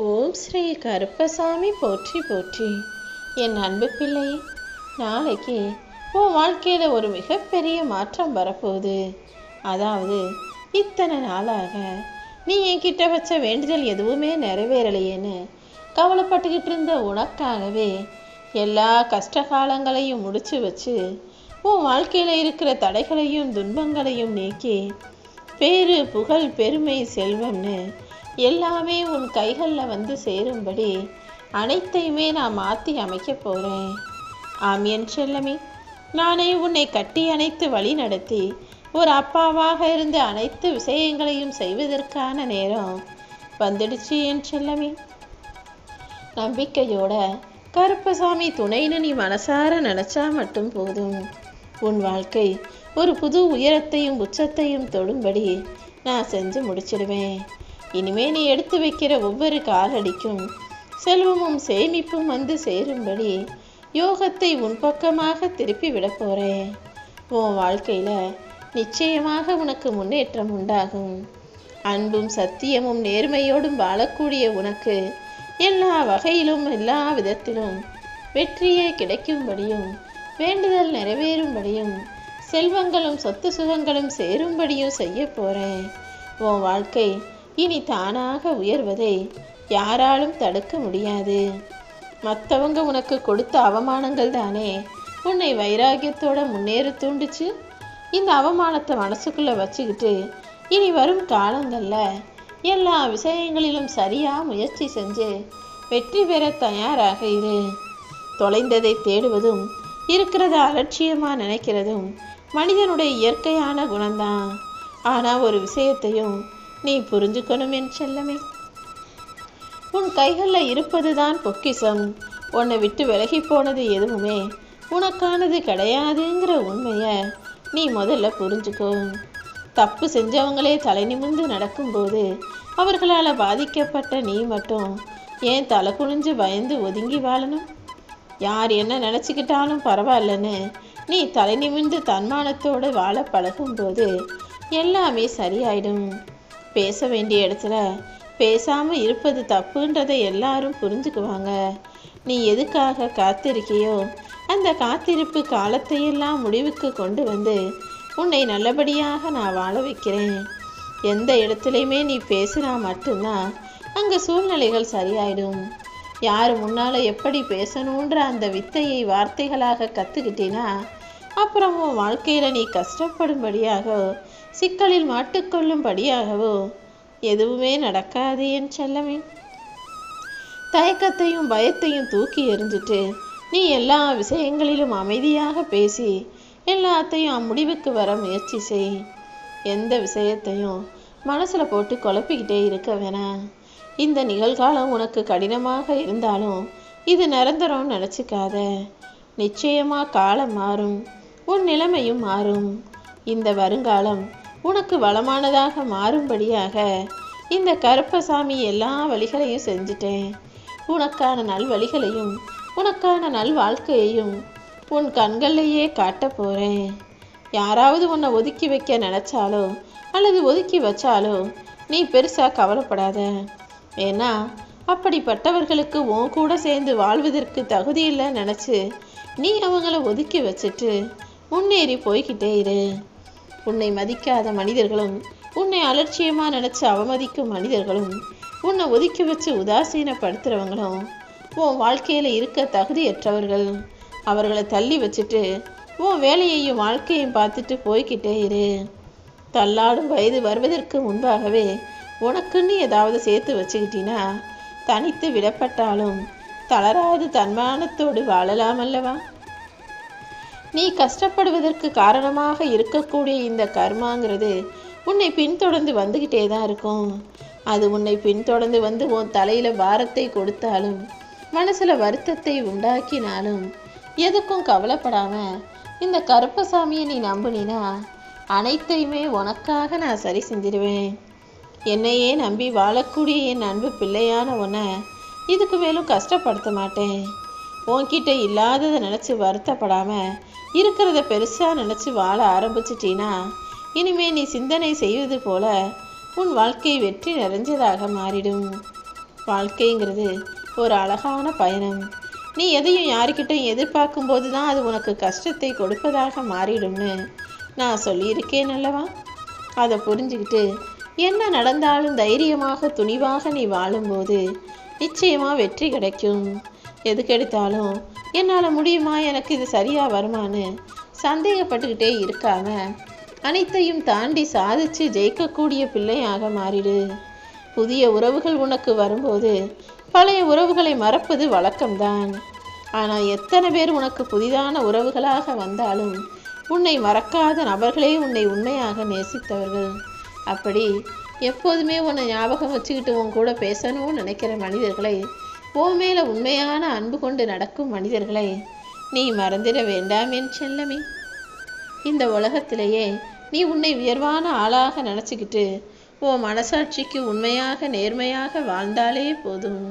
ஓம் ஸ்ரீ கருப்பசாமி போற்றி போற்றி. என் அன்பு பிள்ளை, நாளைக்கு உன் வாழ்க்கையில் ஒரு மிகப்பெரிய மாற்றம் வரப்போகுது. அதாவது, இத்தனை நாளாக நீ என்கிட்ட வச்ச வேண்டுதல் எதுவுமே நிறைவேறலையேன்னு கவலைப்பட்டுக்கிட்டு இருந்த உனக்காகவே எல்லா கஷ்ட காலங்களையும் முடிச்சு வச்சு உன் வாழ்க்கையில் இருக்கிற தடைகளையும் துன்பங்களையும் நீக்கி பேரு புகழ் பெருமை செல்வம்னு எல்லாமே உன் கைகளில் வந்து சேரும்படி அனைத்தையுமே நான் மாற்றி அமைக்க போகிறேன். ஆம் என் செல்லமே, நானே உன்னை கட்டி அணைத்து வழி நடத்தி ஒரு அப்பாவாக இருந்து அனைத்து விஷயங்களையும் செய்வதற்கான நேரம் வந்துடுச்சு என் செல்லமே. நம்பிக்கையோட கருப்பசாமி துணைன்னு நீ மனசார நினச்சா மட்டும் போதும். உன் வாழ்க்கை ஒரு புது உயரத்தையும் உச்சத்தையும் தொடும்படி நான் செஞ்சு முடிச்சிடுவேன். இனிமே நீ எடுத்து வைக்கிற ஒவ்வொரு காலடிக்கும் செல்வமும் சேமிப்பும் வந்து சேரும்படி யோகத்தை உன் பக்கமாக திருப்பி விட போறேன். உன் வாழ்க்கையில நிச்சயமாக உனக்கு முன்னேற்றம் உண்டாகும். அன்பும் சத்தியமும் நேர்மையோடும் வாழக்கூடிய உனக்கு எல்லா வகையிலும் எல்லா விதத்திலும் வெற்றியே கிடைக்கும்படியும் வேண்டுதல் நிறைவேறும்படியும் செல்வங்களும் சொத்து சுகங்களும் சேரும்படியும் செய்ய போறேன். உன் வாழ்க்கை இனி தானாக உயர்வதை யாராலும் தடுக்க முடியாது. மற்றவங்க உனக்கு கொடுத்த அவமானங்கள் தானே உன்னை வைராகியத்தோட முன்னேற தூண்டுச்சு. இந்த அவமானத்தை மனசுக்குள்ள வச்சுக்கிட்டு இனி வரும் காலங்களில் எல்லா விஷயங்களிலும் சரியாக முயற்சி செஞ்சு வெற்றி பெற தயாராக இரு. தொலைந்ததை தேடுவதும் இருக்கிறத அலட்சியமாக நினைக்கிறதும் மனிதனுடைய இயற்கையான குணம்தான். ஆனால் ஒரு விஷயத்தையும் நீ புரிஞ்சுக்கணும் என் செல்லமே. உன் கைகளில் இருப்பது தான் பொக்கிஷம். உன்னை விட்டு விலகி போனது எதுவுமே உனக்கானது கிடையாதுங்கிற உண்மையை நீ முதல்ல புரிஞ்சுக்கோ. தப்பு செஞ்சவங்களே தலை நிமிர்ந்து நடக்கும்போது அவர்களால் பாதிக்கப்பட்ட நீ மட்டும் ஏன் தலை குனிஞ்சு பயந்து ஒதுங்கி வாழணும்? யார் என்ன நினச்சிக்கிட்டாலும் பரவாயில்லன்னு நீ தலை நிமிர்ந்து தன்மானத்தோடு வாழ பழகும்போது எல்லாமே சரியாயிடும். பேச வேண்டிய இடத்துல பேசாமல் இருப்பது தப்புன்றதை எல்லாரும் புரிஞ்சுக்குவாங்க. நீ எதுக்காக காத்திருக்கியோ அந்த காத்திருப்பு காலத்தையெல்லாம் முடிவுக்கு கொண்டு வந்து உன்னை நல்லபடியாக நான் வாழ வைக்கிறேன். எந்த இடத்துலையுமே நீ பேசினா மட்டும்தான் அங்கே சூழ்நிலைகள் சரியாயிடும். யார் முன்னால் எப்படி பேசணுன்ற அந்த வித்தையை வார்த்தைகளாக கற்றுக்கிட்டினா அப்புறம் உன் வாழ்க்கையில் நீ கஷ்டப்படும்படியாகவோ சிக்கலில் மாட்டுக்கொள்ளும்படியாகவோ எதுவுமே நடக்காது என் செல்லமே. தயக்கத்தையும் பயத்தையும் தூக்கி எறிஞ்சிட்டு நீ எல்லா விஷயங்களிலும் அமைதியாக பேசி எல்லாத்தையும் முடிவுக்கு வர முயற்சி செய். எந்த விஷயத்தையும் மனசில் போட்டு குழப்பிக்கிட்டே இருக்க வேணாம். இந்த நிகழ்காலம் உனக்கு கடினமாக இருந்தாலும் இது நிரந்தரம் நினச்சிக்காத. நிச்சயமாக காலம் மாறும், உன் நிலைமையும் மாறும். இந்த வருங்காலம் உனக்கு வளமானதாக மாறும்படியாக இந்த கருப்பசாமி எல்லா வழிகளையும் செஞ்சிட்டேன். உனக்கான நல்வழிகளையும் உனக்கான நல் வாழ்க்கையையும் உன் கண்கள்லையே காட்ட போகிறேன். யாராவது உன்னை ஒதுக்கி வைக்க நினச்சாலோ அல்லது ஒதுக்கி வச்சாலோ நீ பெருசாக கவலைப்படாத. ஏன்னா அப்படிப்பட்டவர்களுக்கு உன் கூட சேர்ந்து வாழ்வதற்கு தகுதி இல்லை நினச்சி நீ அவங்கள ஒதுக்கி வச்சுட்டு முன்னேறி போய்கிட்டே இரு. உன்னை மதிக்காத மனிதர்களும் உன்னை அலட்சியமாக நினச்சி அவமதிக்கும் மனிதர்களும் உன்னை ஒதுக்கி வச்சு உதாசீனப்படுத்துகிறவங்களும் உன் வாழ்க்கையில் இருக்க தகுதியற்றவர்கள். அவர்களை தள்ளி வச்சுட்டு உன் வேலையையும் வாழ்க்கையும் பார்த்துட்டு போய்கிட்டே இரு. தள்ளாடும் வயது வருவதற்கு முன்பாகவே உனக்குன்னு ஏதாவது சேர்த்து வச்சுக்கிட்டினா தனித்து விடப்பட்டாலும் தளராது தன்மானத்தோடு வாழலாம் அல்லவா? நீ கஷ்டப்படுவதற்கு காரணமாக இருக்கக்கூடிய இந்த கர்மாங்கிறது உன்னை பின்தொடர்ந்து வந்துக்கிட்டே தான் இருக்கும். அது உன்னை பின்தொடர்ந்து வந்து உன் தலையில் பாரத்தை கொடுத்தாலும் மனசில் வருத்தத்தை உண்டாக்கினாலும் எதுக்கும் கவலைப்படாமல் இந்த கருப்பசாமியை நீ நம்பினா அனைத்தையுமே உனக்காக நான் சரி செஞ்சிடுவேன். என்னையே நம்பி வாழக்கூடிய என் அன்பு பிள்ளையான உன்னை இதுக்கு மேலும் கஷ்டப்படுத்த மாட்டேன். உன்கிட்ட இல்லாததை நினச்சி வருத்தப்படாமல் இருக்கிறத பெருசாக நினச்சி வாழ ஆரம்பிச்சிட்டினா இனிமே நீ சிந்தனை செய்வது போல உன் வாழ்க்கை வெற்றி நிறைஞ்சதாக மாறிடும். வாழ்க்கைங்கிறது ஒரு அழகான பயணம். நீ எதையும் யாருக்கிட்டையும் எதிர்பார்க்கும் போது தான் அது உனக்கு கஷ்டத்தை கொடுப்பதாக மாறிடும்னு நான் சொல்லியிருக்கேன் அல்லவா? அதை புரிஞ்சுக்கிட்டு என்ன நடந்தாலும் தைரியமாக துணிவாக நீ வாழும்போது நிச்சயமா வெற்றி கிடைக்கும். எதுக்கெடுத்தாலும் என்னால் முடியுமா, எனக்கு இது சரியா வருமானு சந்தேகப்பட்டுக்கிட்டே இருக்காம அனைத்தையும் தாண்டி சாதிச்சு ஜெயிக்கக்கூடிய பிள்ளையாக மாறிடு. புதிய உறவுகள் உனக்கு வரும்போது பழைய உறவுகளை மறப்பது வழக்கம்தான். ஆனால் எத்தனை பேர் உனக்கு புதிதான உறவுகளாக வந்தாலும் உன்னை மறக்காத நபர்களே உன்னை உண்மையாக நேசித்தவர்கள். அப்படி எப்போதுமே உன்னை ஞாபகம் வச்சுக்கிட்டு உன் கூட பேசணும்னு நினைக்கிற மனிதர்களை, உன் மேல உண்மையான அன்பு கொண்டு நடக்கும் மனிதர்களை நீ மறந்திட வேண்டாம் என் செல்லமே. இந்த உலகத்திலேயே நீ உன்னை உயர்வான ஆளாக நினச்சிக்கிட்டு உன் மனசாட்சிக்கு உண்மையாக நேர்மையாக வாழ்ந்தாலே போதும்.